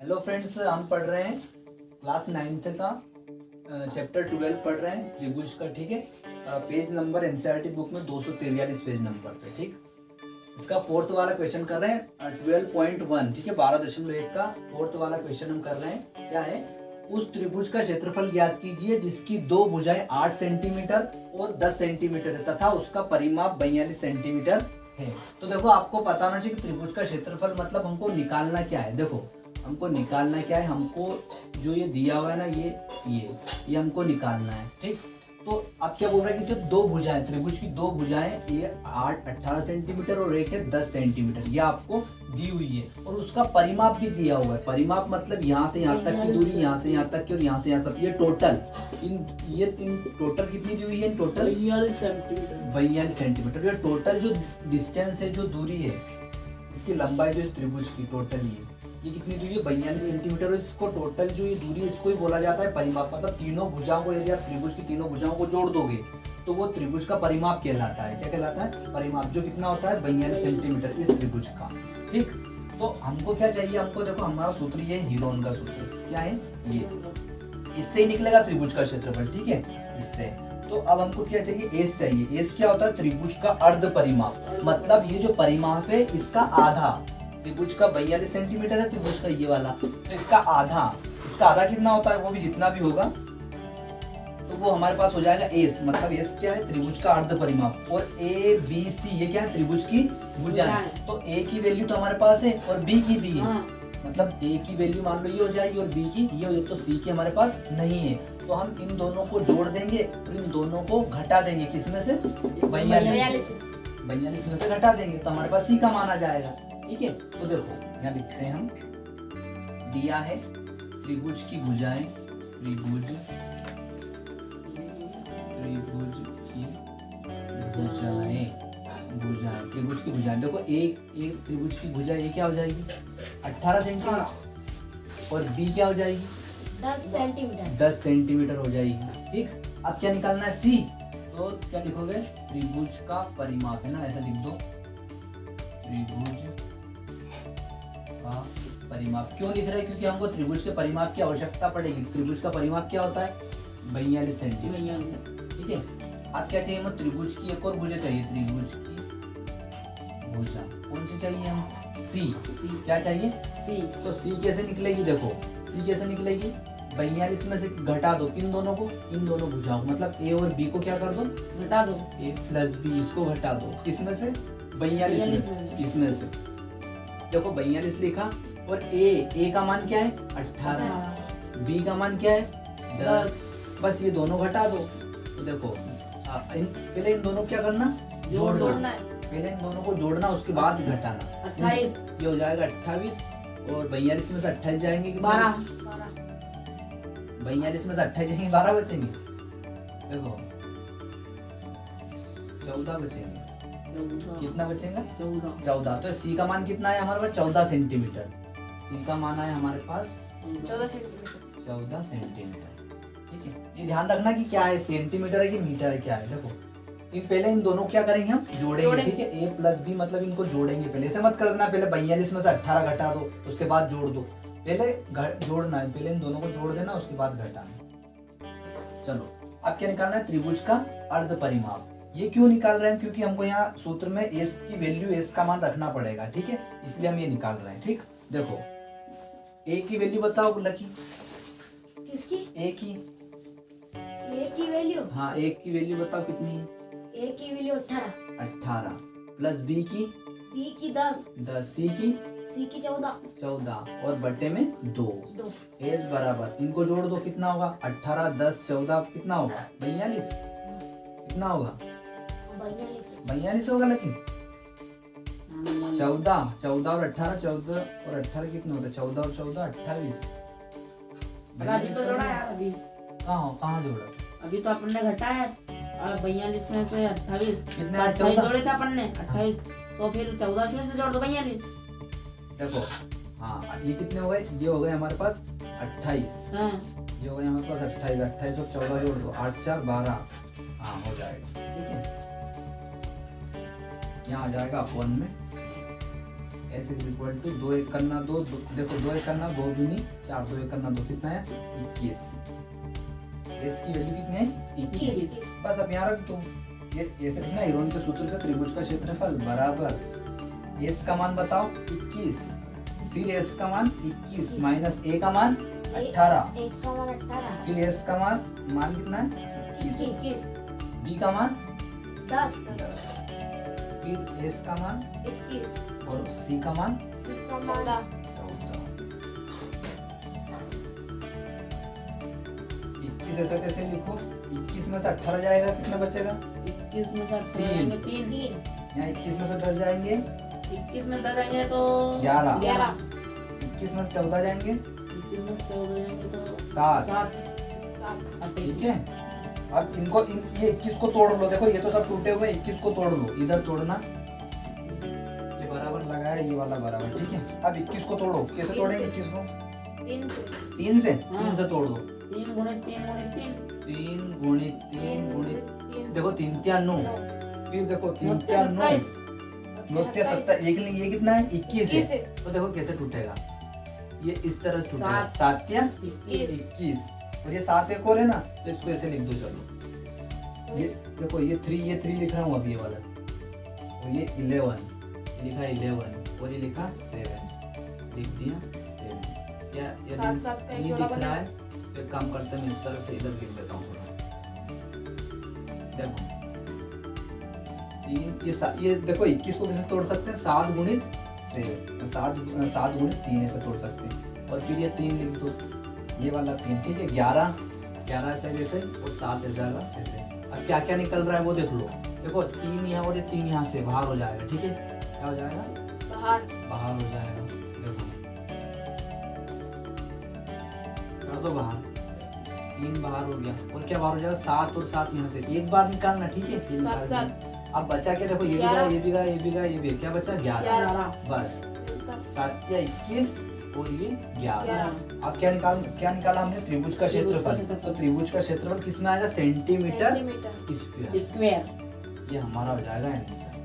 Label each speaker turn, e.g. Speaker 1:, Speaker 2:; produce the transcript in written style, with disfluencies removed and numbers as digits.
Speaker 1: Hello friends, हम पढ़ रहे हैं क्लास 9th का चैप्टर 12 पढ़ रहे हैं त्रिभुज का। ठीक है, पेज नंबर एनसीईआरटी बुक में 243 पेज नंबर पे। ठीक, इसका फोर्थ वाला क्वेश्चन कर रहे हैं 12.1। ठीक है, 12.1 का फोर्थ वाला क्वेश्चन हम कर रहे हैं। क्या है? उस त्रिभुज का क्षेत्रफल ज्ञात कीजिए जिसकी दो भुजाएं 8 सेंटीमीटर और 10 सेंटीमीटर है तथा उसका परिमाप 42 सेंटीमीटर है। तो देखो, आपको पता होना चाहिए कि त्रिभुज का क्षेत्रफल मतलब हमको निकालना क्या है। देखो, हमको निकालना क्या है, हमको जो ये दिया हुआ है ना, ये हमको निकालना है। ठीक, तो अब क्या बोल रहा है कि जो दो भुजाएं, त्रिभुज की दो भुजाएं, ये 18 सेंटीमीटर और एक है 10 सेंटीमीटर, ये आपको दी हुई है और उसका परिमाप भी दिया हुआ है। परिमाप मतलब यहाँ से यहाँ तक की दूरी, यहाँ से यहाँ तक की और यहाँ से यहाँ तक। ये टोटल इन टोटल कितनी दी हुई है? Total 42 centimetre. ये टोटल जो डिस्टेंस है, जो दूरी है, इसकी लंबाई जो इस त्रिभुज की टोटल ये कितनी दूरी है? 42 सेंटीमीटर। और इसको टोटल जो ये दूरी है, इसको ही बोला जाता है परिमाप। मतलब तीनों भुजाओं को, यदि आप त्रिभुज की तीनों भुजाओं को जोड़ दोगे तो वो त्रिभुज का परिमाप कहलाता है। क्या कहलाता है? परिमाप, जो कितना होता है? 42 सेंटीमीटर इस त्रिभुज का। ठीक, तो हमको क्या चाहिए? हमको देखो, हमारा सूत्र ये हीरोन का सूत्र क्या है? ये इससे ही निकलेगा त्रिभुज का क्षेत्रफल। ठीक है, इससे। तो अब हमको क्या चाहिए? एस चाहिए। एस क्या होता है? त्रिभुज का अर्ध परिमाप। मतलब ये जो परिमाप है, इसका आधा। त्रिभुज का 42 सेंटीमीटर है, त्रिभुज का ये वाला, तो इसका आधा कितना होता है? वो भी जितना भी होगा तो वो हमारे पास हो जाएगा एस। मतलब एस क्या है? त्रिभुज का अर्ध परिमाप। और ए बी सी ये क्या है? त्रिभुज की भुजाएं। तो ए की वैल्यू तो हमारे पास है और बी की भी है। मतलब ए की वैल्यू मान लो ये हो जाएगी और बी की ये हो जाएगी। तो सी की हमारे पास नहीं है, तो हम इन दोनों को जोड़ देंगे और इन दोनों को घटा देंगे। किसमें से? 42 में से घटा देंगे तो हमारे पास सी का मान आ जाएगा। ठीक है, तो देखो यहाँ लिखते हैं हम, दिया है त्रिभुज की भुजाएं, त्रिभुज की भुजाएं। देखो, एक त्रिभुज की भुजा ये क्या हो जाएगी? 18 सेंटीमीटर और बी क्या हो जाएगी? 10 सेंटीमीटर हो जाएगी। ठीक, अब क्या निकालना है? सी। तो क्या लिखोगे? त्रिभुज का परिमाप है ना, ऐसा लिख दो, त्रिभुज का परिमाप। क्यों लिख रहे हैं? क्योंकि हमको त्रिभुज के परिमाप की आवश्यकता पड़ेगी। त्रिभुज का परिमाप क्या होता है? 42 सेंटीमीटर। ठीक है, अब क्या चाहिए? हमें त्रिभुज की एक और भुजा चाहिए। त्रिभुज की भुजा कौन सी चाहिए? हम सी क्या चाहिए? सी। तो सी कैसे निकलेगी? देखो, सी कैसे निकलेगी? 42 में से घटा दो इन दोनों को, इन दोनों भुजाओं को, मतलब ए और बी को क्या कर दो? घटा दो। ए प्लस बी, इसको घटा दो। किसमें से? 42 में। इसमें से देखो 42 लिखा और ए का मान क्या है? 18। बी का मान क्या है? 10। बस ये दोनों घटा दो। तो देखो, पहले इन दोनों क्या करना? जोड़ दो। पहले इन दोनों को जोड़ना, उसके बाद घटाना। 28 ये हो जाएगा 28 और 42 में से 28 जाएंगे 12। 42 में से 28 जाएंगे, 12 बचेंगे। देखो 14 बचेंगे। कितना बचेगा? 14। तो सी का मान कितना है हमारे पास? 14 सेंटीमीटर। सी का मान है हमारे पास 14 सेंटीमीटर। ठीक है, ये ध्यान रखना कि क्या है, सेंटीमीटर है कि मीटर है, क्या है। देखो, पहले इन दोनों क्या करेंगे? हम जोड़ेंगे। ठीक है, ए प्लस बी मतलब इनको जोड़ेंगे। पहले से मत कर देना, पहले 42 में से 18 घटा दो, उसके बाद जोड़ दो। पहले जोड़ना है, पहले इन दोनों को जोड़ देना, उसके बाद घटाना। चलो, अब क्या निकालना है? त्रिभुज का अर्ध परिमाप। ये क्यों निकाल रहे हैं? क्योंकि हमको यहाँ सूत्र में एस की वैल्यू, एस का मान रखना पड़ेगा। ठीक है, इसलिए हम ये निकाल रहे हैं। ठीक, देखो ए की वैल्यू बताओ लकी।
Speaker 2: किसकी?
Speaker 1: ए की
Speaker 2: वैल्यू?
Speaker 1: हाँ, ए की वैल्यू बताओ कितनी है?
Speaker 2: ए की वैल्यू 18
Speaker 1: प्लस बी की
Speaker 2: 10,
Speaker 1: सी की
Speaker 2: 14
Speaker 1: और बटे में 2। एस बराबर, इनको जोड़ दो, कितना होगा? 18 10 14 कितना होगा? 42। कितना होगा? 42 होगा लकी। 14 और 18, 14 और 18 कितना होता है? 14 और 14 28।
Speaker 3: अभी तो जोड़ा यार। अभी
Speaker 1: कहाँ जोड़ा?
Speaker 3: अभी तो अपन ने घटाया 42 में से 28
Speaker 1: कितने?
Speaker 3: 28 जोड़े थे अपन ने 28। तो फिर 14 फिर से जोड़ दो 42।
Speaker 1: देखो, हाँ, ये कितने हो गए? ये हो गए हमारे पास 28। ये हो गए हमारे पास 28। 28 और 14 जोड़ दो, 8 4 12। हाँ, हो जाएगा। ठीक है, यहाँ आ जाएगा अपन में एस इज इक्वल टू 2 एक करना 2 देखो 2 एक करना 2 दूनी 4 2 एक करना 2 कितना है 21। एस की वैल्यू कितनी है 21। बस अब यहाँ रख दो ये ऐसे ना यूरोन के सूत्र से त्रिभुज का क्षेत्रफल बराबर एस का मान बताओ 21 फिर एस का मान 21 माइनस ए का मान 18
Speaker 2: एक का मान 18
Speaker 1: फिर एस का मान कितना है 21
Speaker 2: 21
Speaker 1: बी का मान
Speaker 2: 10
Speaker 1: फिर एस का मान
Speaker 2: 21
Speaker 1: और सी का मान
Speaker 2: सी का मान
Speaker 1: 21 ऐसा कैसे लिखो 21 में से 18 जाएगा कितना बचेगा
Speaker 3: 21 में से 18
Speaker 1: तीन।
Speaker 3: जाएंगे 3,
Speaker 2: 3
Speaker 1: यहाँ 21 में से 10 जाएंगे
Speaker 3: 21 में 10 जाएंगे तो
Speaker 1: 11
Speaker 3: 11,
Speaker 1: 21 में से 14 जाएंगे
Speaker 3: 21 में से 14 जाएंगे तो
Speaker 1: 7
Speaker 3: 7,
Speaker 1: ठीक है। अब इनको ये 21 को तोड़ लो देखो ये तो सब टूटे हुए 21 को तोड़ लो इधर तोड़ना ये बराबर लगाया ये वाला बराबर ठीक है। अब 21 को तोड़ो कैसे तोड़ेंगे 21 को 3 से
Speaker 3: हाँ।
Speaker 1: 3 से तोड़ दो
Speaker 3: 3 गुणित 3 गुणित
Speaker 1: 3 गुणित 3 गुणित देखो 3 3 9 फिर देखो 3 3 9 9 7 एक नहीं ये कितना है 21 है तो देखो कैसे टूटेगा ये इस तरह से टूटेगा 7 या 21 और ये 7 एक और है ना तो इसको ऐसे लिख दो चलो ये देखो ये 3 लिख रहा हूँ अभी ये वाला और ये 11 ये लिखा 11 और ये लिखा 7 लिख दिया 7 क्या ये नहीं दिख रहा है तो एक काम करते हैं मैं इस तरह से इधर लिख देता हूँ देखो ये देखो 21 को कैसे तोड़ सकते हैं 7 गुणित 7 गुणित 3 ऐसे तोड़ सकते हैं और फिर ये 3 लिख दो ये वाला 3 ठीक है 11 ऐसे जैसे और 7 ऐसा ऐसे। अब क्या क्या निकल रहा है वो देख लो देखो 3 यहाँ और ये 3 यहाँ से बाहर हो जाएगा ठीक है क्या हो जाएगा बाहर हो जाएगा देखो कर दो बाहर 3 बाहर हो गया और क्या बाहर हो जाएगा 7 और 7 यहाँ से एक बार निकालना ठीक है ये निकाल दिया। अब बचा क्या देखो ये भी गया ये भी गया ये भी गया ये भी क्या बचा 11 बस 7 या 21 और ये 11। अब क्या निकाला हमने त्रिभुज का क्षेत्रफल तो त्रिभुज का क्षेत्रफल किस में आएगा सेंटीमीटर स्क्वायर
Speaker 3: स्क्वायर।
Speaker 1: ये हमारा हो जाएगा आंसर।